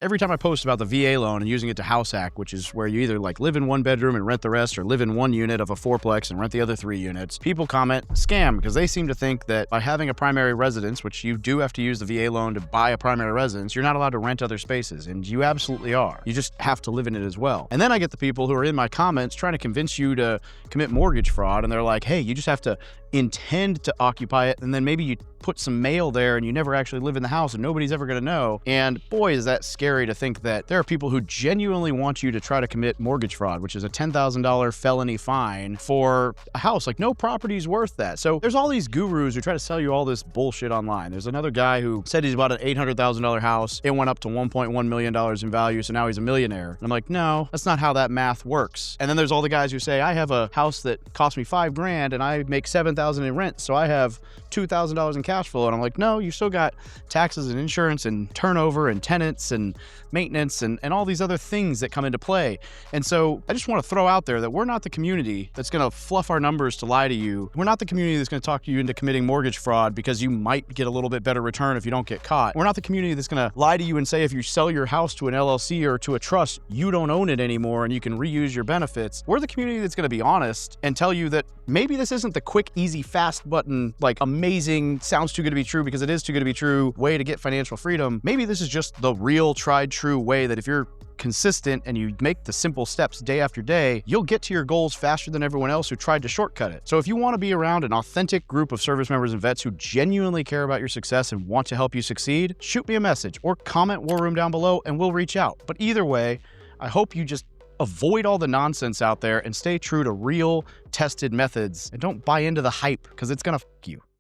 Every time I post about the VA loan and using it to house hack, which is where you either like live in one bedroom and rent the rest, or live in one unit of a fourplex and rent the other 3 units, people comment scam, because they seem to think that by having a primary residence, which you do have to use the VA loan to buy a primary residence, you're not allowed to rent other spaces, and you absolutely are. You just have to live in it as well. And then I get the people who are in my comments trying to convince you to commit mortgage fraud, and they're like, hey, you just have to intend to occupy it, and then maybe you put some mail there and you never actually live in the house and nobody's ever going to know. And boy, is that scary to think that there are people who genuinely want you to try to commit mortgage fraud, which is a $10,000 felony fine for a house. Like, no property's worth that. So there's all these gurus who try to sell you all this bullshit online. There's another guy who said he's bought an $800,000 house. It went up to $1.1 million in value, so now he's a millionaire. And I'm like, no, that's not how that math works. And then there's all the guys who say, I have a house that cost me $5,000 and I make $7,000 in rent, so I have $2,000 in cash flow. And I'm like, no, you still got taxes and insurance and turnover and tenants and maintenance and all these other things that come into play. And so I just want to throw out there that we're not the community that's going to fluff our numbers to lie to you. We're not the community that's going to talk you into committing mortgage fraud because you might get a little bit better return if you don't get caught. We're not the community that's going to lie to you and say if you sell your house to an LLC or to a trust, you don't own it anymore and you can reuse your benefits. We're the community that's going to be honest and tell you that maybe this isn't the quick, easy, fast button, like amazing, sounds too good to be true because it is too good to be true way to get financial freedom. Maybe this is just the real, tried, true way that if you're consistent and you make the simple steps day after day, you'll get to your goals faster than everyone else who tried to shortcut it. So if you want to be around an authentic group of service members and vets who genuinely care about your success and want to help you succeed, shoot me a message or comment War Room down below and we'll reach out. But either way, I hope you just avoid all the nonsense out there and stay true to real, tested methods and don't buy into the hype because it's gonna fuck you.